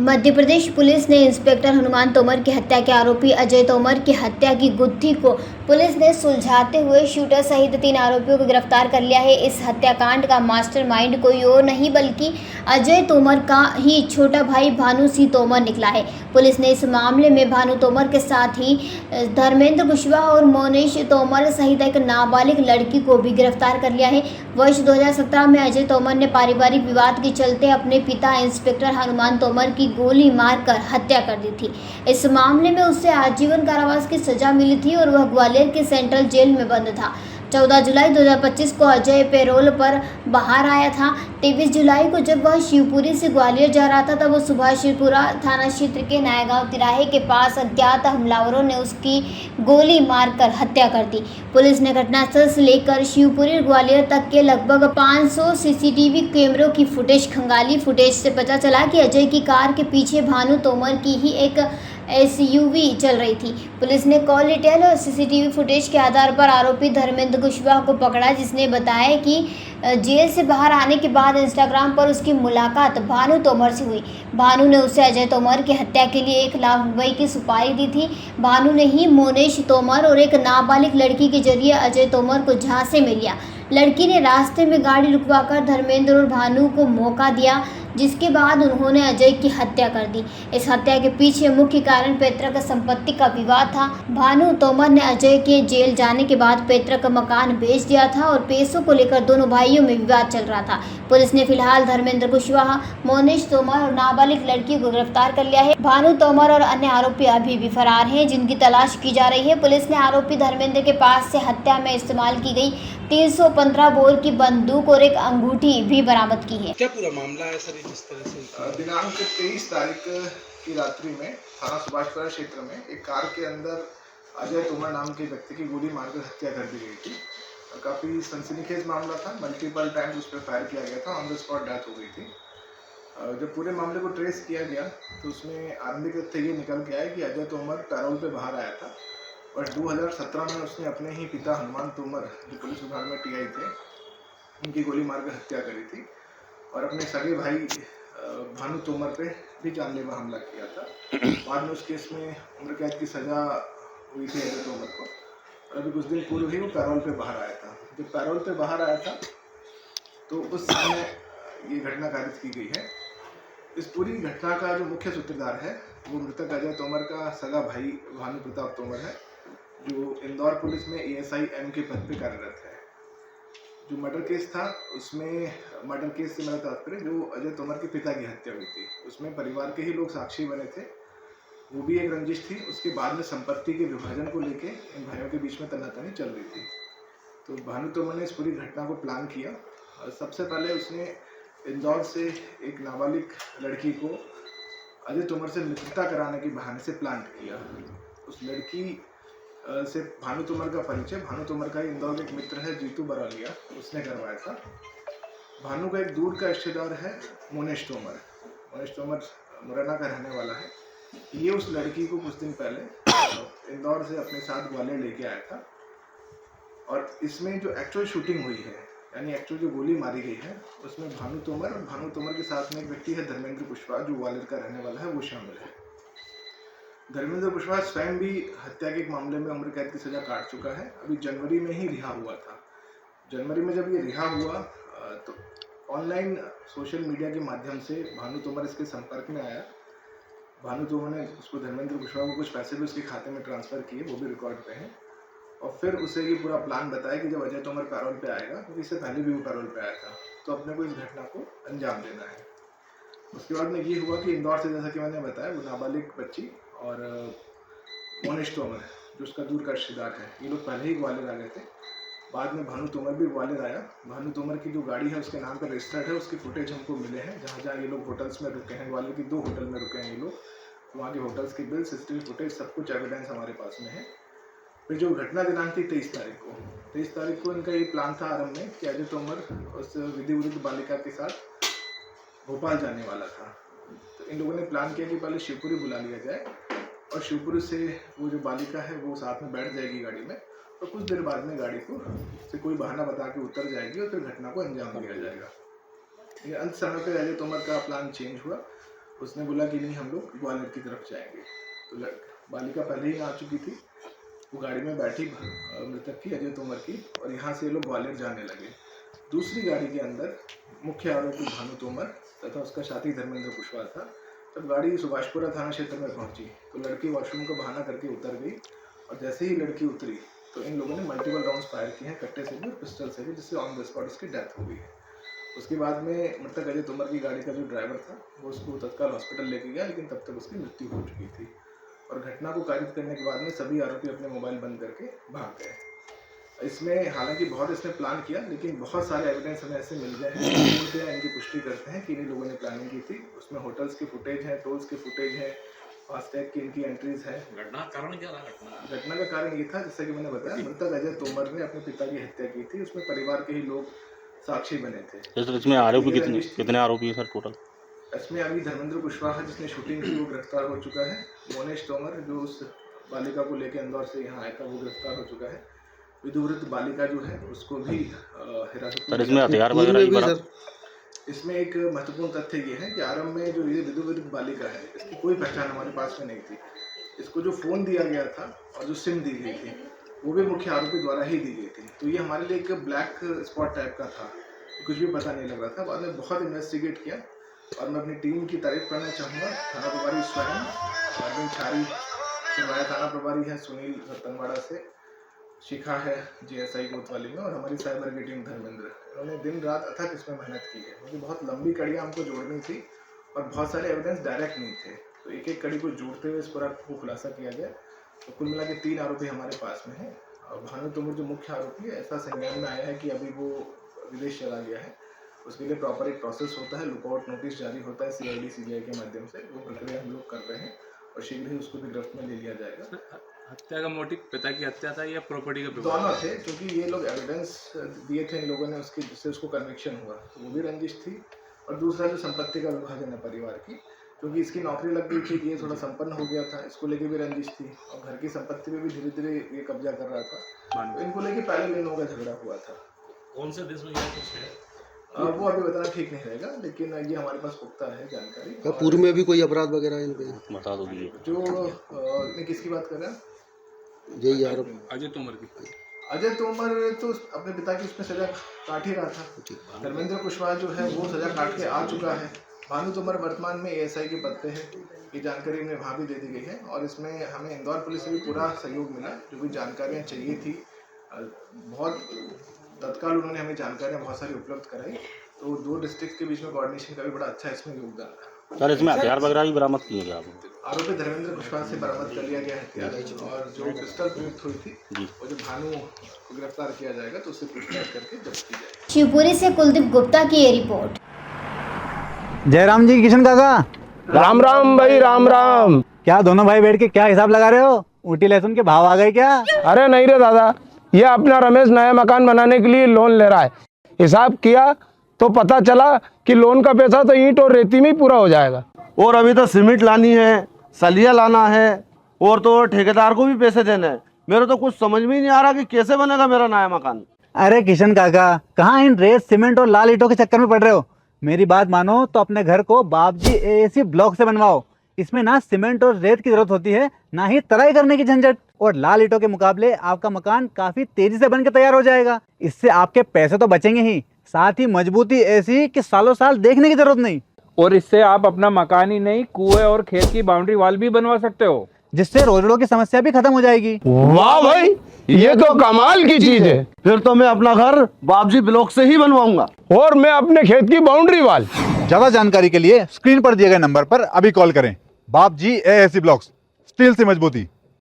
Madhya Pradesh police ने inspector Hanuman Tomar की हत्या के आरोपी अजय तोमर की हत्या की गुत्थी को पुलिस ने सुलझाते हुए शूटर सहित 3 आरोपियों को गिरफ्तार कर लिया है। इस हत्याकांड का मास्टरमाइंड कोई और नहीं बल्कि अजय तोमर का ही छोटा भाई भानु सिंह तोमर निकला है। पुलिस ने इस मामले में भानु तोमर के साथ ही धर्मेंद्र कुशवाहा और मोनेश तोमर सहित एक नाबालिग लड़की को भी गिरफ्तार कर लिया है। वर्ष 2017 में अजय तोमर ने पारिवारिक विवाद के चलते अपने पिता इंस्पेक्टर हनुमान तोमर की गोली मारकर हत्या कर दी थी। इस मामले में उसे आजीवन कारावास की सजा मिली थी और वह ग्वालियर के सेंट्रल जेल में बंद था। 14 जुलाई 2025 को अजय पैरोल पर बाहर आया था। 23 जुलाई को जब वह शिवपुरी से ग्वालियर जा रहा था तब सुभाषपुरा थाना क्षेत्र के नायगांव तिराहे के पास अज्ञात हमलावरों ने उसकी गोली मारकर हत्या कर दी। पुलिस ने घटनास्थल से लेकर शिवपुरी ग्वालियर तक के लगभग 500 सीसीटीवी कैमरों की फुटेज खंगाली। फुटेज से पता चला कि अजय की कार के पीछे भानु तोमर की ही एक एसयूवी चल रही थी। पुलिस ने कॉल डिटेल और सीसीटीवी फुटेज के आधार पर आरोपी धर्मेंद्र कुशवाहा को पकड़ा, जिसने बताया कि जेल से बाहर आने के बाद इंस्टाग्राम पर उसकी मुलाकात भानु तोमर से हुई। भानु ने उसे अजय तोमर की हत्या के लिए 1 लाख रुपए की सुपारी दी थी। भानु ने ही मोनेश तोमर और एक नाबालिग लड़की के जरिए अजय तोमर को झांसे में लिया। लड़की ने रास्ते में गाड़ी रुकवाकर धर्मेंद्र और भानु को मौका दिया, जिसके बाद उन्होंने अजय की हत्या कर दी। इस हत्या के पीछे मुख्य कारण पैतृक संपत्ति का विवाद था। भानु तोमर ने अजय के जेल जाने के बाद पैतृक मकान बेच दिया था और पैसों को लेकर दोनों भाइयों में विवाद चल रहा था। पुलिस ने फिलहाल धर्मेंद्र कुशवाहा, मोनेश तोमर और नाबालिग लड़की को गिरफ्तार कर लिया है। भानु तोमर और अन्य आरोपी अभी भी फरार हैं, जिनकी तलाश की जा रही है। पुलिस ने आरोपी धर्मेंद्र के पास से हत्या में इस्तेमाल की गई 315 बोर की बंदूक और एक अंगूठी भी बरामद की है। क्या पूरा मामला है सर? जिस तरह से दिनांक 23 तारीख की रात्रि में थाना सुभाषपुरा क्षेत्र में एक कार के अंदर अजय तोमर नाम के व्यक्ति की गोली मारकर हत्या कर दी गई थी। काफ़ी सनसनीखेज मामला था। मल्टीपल टाइम्स उस पर फायर किया गया था। ऑन द स्पॉट डेथ हो गई थी। जब पूरे मामले को ट्रेस किया गया तो उसमें आरंभिक तथ्य ये निकल के आया कि अजय तोमर पैरोल पे बाहर आया था और 2017 में उसने अपने ही पिता हनुमान तोमर, जो पुलिस विभाग में टीआई थे, उनकी गोली मारकर हत्या करी थी और अपने सगे भाई भानु तोमर पे भी जानलेवा हमला किया था। बाद में उस केस में उम्र कैद की सज़ा हुई थी अजय तोमर को और अभी कुछ दिन पूर्व ही वो पैरोल पे बाहर आया था। जब पैरोल पे बाहर आया था तो उस समय ये घटना कारित की गई है। इस पूरी घटना का जो मुख्य सूत्रधार है वो मृतक अजय तोमर का सगा भाई भानु प्रताप तोमर है, जो इंदौर पुलिस में एएसआई एम के पद पे कार्यरत है। जो मर्डर केस था उसमें, मर्डर केस से मेरा तात्पर्य जो अजय तोमर के पिता की हत्या हुई थी, उसमें परिवार के ही लोग साक्षी बने थे। वो भी एक रंजिश थी। उसके बाद में संपत्ति के विभाजन को लेके इन भाइयों के बीच में तनातनी चल रही थी। तो भानु तोमर ने इस पूरी घटना को प्लान किया। सबसे पहले उसने इंदौर से एक नाबालिग लड़की को अजय तोमर से मित्रता कराने के बहाने से प्लांट किया। उस लड़की से भानु तोमर का परिचय, भानु तोमर का इंदौर में एक मित्र है जीतू बरालिया, उसने करवाया था। भानु का एक दूर का रिश्तेदार है मोनेश तोमर। मोनेश तोमर मुरैना का रहने वाला है। ये उस लड़की को कुछ दिन पहले इंदौर से अपने साथ ग्वालियर लेके आया था और इसमें जो एक्चुअल शूटिंग हुई है, यानी एक्चुअल जो गोली मारी गई है, उसमें भानु तोमर और भानु तोमर के साथ में एक व्यक्ति है धर्मेंद्र कुशवाहा, जो ग्वालियर का रहने वाला है, वो शामिल है। धर्मेंद्र कुशवाहा स्वयं भी हत्या के एक मामले में उम्र कैद की सजा काट चुका है। अभी जनवरी में ही रिहा हुआ था। जनवरी में जब ये रिहा हुआ तो ऑनलाइन सोशल मीडिया के माध्यम से भानु तोमर इसके संपर्क में आया। भानु तोमर ने उसको, धर्मेंद्र कुशवाहा को, कुछ पैसे भी उसके खाते में ट्रांसफ़र किए, वो भी रिकॉर्ड पे हैं। और फिर उसे ये पूरा प्लान बताया कि जब अजय तोमर पैरोल पे आएगा, क्योंकि इससे पहले भी वो पैरोल पे आया था, तो अपने को इस घटना को अंजाम देना है। उसके बाद में ये हुआ कि इंदौर से, जैसा कि मैंने बताया, वो नाबालिग बच्ची और मोनेश तोमर, जो उसका दूर का रिश्तेदार है, ये लोग पहले ही ग्वालियर आ गए थे। बाद में भानु तोमर भी ग्वालियर आया। भानु तोमर की जो गाड़ी है उसके नाम पर रजिस्टर्ड है, उसकी फुटेज हमको मिले हैं। जहाँ जहाँ ये लोग होटल्स में रुके हैं, ग्वालियर की 2 होटल में रुके हैं ये लोग, वहाँ के होटल्स के बिल, सीसीटीवी फुटेज, सब कुछ एविडेंस हमारे पास में है। फिर जो घटना दिनांक थी 23 तारीख को इनका ये प्लान था आरंभ में कि अजय तोमर उस विधि विरुद्ध बालिका के साथ भोपाल जाने वाला था। तो इन लोगों ने प्लान किया कि पहले शिवपुरी बुला लिया जाए और शिवपुरी से वो जो बालिका है वो साथ में बैठ जाएगी गाड़ी में और कुछ देर बाद में गाड़ी को से कोई बहाना बता के उतर जाएगी और फिर घटना को अंजाम दिया जाएगा। ये अंत समय पर अजय तोमर का प्लान चेंज हुआ। उसने बोला कि नहीं हम लोग ग्वालियर की तरफ जाएंगे। तो बालिका पहले ही आ चुकी थी, वो गाड़ी में बैठी मृतक की, अजय तोमर की, और यहाँ से ये लोग ग्वालियर जाने लगे। दूसरी गाड़ी के अंदर मुख्य आरोपी भानु तोमर तथा उसका साथी धर्मेंद्र कुशवाहा था। जब गाड़ी सुभाषपुरा थाना क्षेत्र में पहुंची तो लड़की वॉशरूम का बहाना करके उतर गई, और जैसे ही लड़की उतरी तो इन लोगों ने मल्टीपल राउंड्स फायर किए हैं, कट्टे से भी और पिस्टल से भी, जिससे ऑन द स्पॉट उसकी डेथ हो गई है। उसके बाद में मृतक अजय तोमर की गाड़ी का जो ड्राइवर था वो उसको तत्काल हॉस्पिटल लेके गया, लेकिन तब तक उसकी मृत्यु हो चुकी थी। और घटना को कारित करने के बाद में सभी आरोपी अपने मोबाइल बंद करके भाग गए। इसमें हालांकि बहुत इसने प्लान किया, लेकिन बहुत सारे एविडेंस हमें ऐसे मिल गए हैं जो इनकी पुष्टि करते हैं कि इन लोगों ने प्लानिंग की थी। उसमें होटल्स के फुटेज हैं, टोल्स के फुटेज हैं, फास्टैग की इनकी एंट्रीज है। घटना कारण क्या था? घटना का कारण ये था, जैसा कि मैंने बताया, मृतक अजय तोमर ने अपने पिता की हत्या की थी। उसमें परिवार के ही लोग साक्षी बने थे। इसमें आरोपी कितने आरोपी हैं सर टोटल? इसमें अभी धर्मेंद्र कुशवाहा जिसने शूटिंग की वो गिरफ्तार हो चुका है। मोनेश तोमर जो उस बालिका को लेकर इंदौर से यहाँ आया था वो गिरफ्तार हो चुका है। विदुवृत्त बालिका जो है उसको भी हिरासत में। इसमें हथियार वगैरह भी बरामद? इसमें एक महत्वपूर्ण तथ्य ये है कि आरंभ में जो ये विदुवृत्त बालिका है इसकी कोई पहचान हमारे पास में नहीं थी। इसको जो फ़ोन दिया गया था और जो सिम दी गई थी वो भी मुख्य आरोपी द्वारा ही दी गई थी। तो ये हमारे लिए एक ब्लैक स्पॉट टाइप का था, कुछ भी पता नहीं लग रहा था। बाद में बहुत इन्वेस्टिगेट किया और मैं अपनी टीम की तारीफ करना चाहूँगा। थाना प्रभारी स्वयं अरविंद छारी, सिवाया थाना प्रभारी है सुनील रतनवाड़ा से, शिखा है जीएसआई कोतवाली में, और हमारी साइबर की टीम धर्मेंद्र। इन्होंने दिन रात अथक इसमें मेहनत की है, क्योंकि बहुत लंबी कड़ियाँ हमको जोड़नी थी और बहुत सारे एविडेंस डायरेक्ट नहीं थे। तो एक एक कड़ी को जोड़ते हुए इस पूरा को खुलासा किया गया। तो कुल मिला के 3 आरोपी हमारे पास में हैं। और भानु तोमर जो मुख्य आरोपी है, ऐसा संज्ञान में आया है कि अभी वो विदेश चला गया है। उसके लिए प्रॉपर एक प्रोसेस होता है, लुकआउट नोटिस जारी होता है CID CBI के माध्यम से। वो प्रक्रिया हम लोग कर रहे हैं और शीघ्र ही उसको भी गिरफ्त में ले लिया जाएगा। हत्या का मोटिव पिता की हत्या था या प्रॉपर्टी का? दोनों थे, क्योंकि ये लोग एविडेंस दिए थे इन लोगों ने उसकी, जिससे उसको कन्विक्शन हुआ। तो वो भी रंजिश थी, और दूसरा जो संपत्ति का विभाजन है परिवार की, क्योंकि इसकी नौकरी लग गई थी, ये थोड़ा संपन्न हो गया था, इसको लेके भी रंजिश थी। और घर की संपत्ति में भी धीरे धीरे ये कब्जा कर रहा था। तो इनको लेके पहले इन लोगों का झगड़ा हुआ था। कौन से देश में गया कुछ है? वो अभी बताना ठीक नहीं रहेगा, लेकिन ये हमारे पास पुख्ता है जानकारी। क्या पूर्व में भी कोई अपराध वगैरह इन पे बता दो दीजिए। जो किसकी बात कर रहे हैं? यही आरोप अजय तोमर की। अजय तोमर तो अपने पिता की उसमें सजा काट ही रहा था। धर्मेंद्र कुशवाहा जो है वो सजा काट के आ चुका है। भानु तोमर वर्तमान में ASI के पद पे है, ये जानकारी हमें वहाँ भी दे दी गई है। और इसमें हमें इंदौर पुलिस से भी पूरा सहयोग मिला, जो भी जानकारियाँ चाहिए थी बहुत तत्काल उन्होंने हमें जानकारियाँ बहुत सारी उपलब्ध कराई। तो 2 डिस्ट्रिक्ट के बीच में कोऑर्डिनेशन का भी बड़ा अच्छा इसमें योगदान था। सर इसमें हथियार वगैरह भी बरामद किए गए? आरोपी धर्मेंद्र कुशवाहा से बरामद कर लिया गया हथियार, और जो पिस्टल प्रयुक्त हुई थी और जो भानु को गिरफ्तार किया जाएगा तो उससे पूछताछ करके जब्त की जाएगी। शिवपुरी से कुलदीप गुप्ता की ये रिपोर्ट। जयराम जी, किशन काका, राम राम भाई, राम राम। क्या दोनों भाई बैठ के क्या हिसाब लगा रहे हो? ऊटी लहसुन के भाव आ गए क्या? अरे नहीं रे दादा, ये अपना रमेश नया मकान बनाने के लिए लोन ले रहा है। हिसाब किया तो पता चला कि लोन का पैसा तो ईंट और रेती में ही पूरा हो जाएगा। और अभी तो सीमेंट लानी है, सलिया लाना है, और तो ठेकेदार को भी पैसे देने हैं। मेरे तो कुछ समझ में ही नहीं आ रहा कि कैसे बनेगा मेरा नया मकान। अरे किशन काका, कहाँ इन रेत सीमेंट और लाल ईंटों के चक्कर में पड़ रहे हो? मेरी बात मानो तो अपने घर को बाबजी AAC ब्लॉक से बनवाओ। इसमें ना सीमेंट और रेत की जरूरत होती है, ना ही तराई करने की झंझट। और लाल ईंटों के मुकाबले आपका मकान काफी तेजी से बनकर तैयार हो जाएगा। इससे आपके पैसे तो बचेंगे ही, साथ ही मजबूती ऐसी कि सालों साल देखने की जरूरत नहीं। और इससे आप अपना मकान ही नहीं, कुएं और खेत की बाउंड्री वॉल भी बनवा सकते हो, जिससे रोजड़ों की समस्या भी खत्म हो जाएगी। वाह भाई, ये तो कमाल की चीज है। फिर तो मैं अपना घर बाबजी ब्लॉक से ही बनवाऊंगा। और मैं अपने खेत की बाउंड्री वाल। ज्यादा जानकारी के लिए स्क्रीन पर दिए गए नंबर पर अभी कॉल करें। बाबजी AAC ब्लॉक्स, स्टील से मजबूती।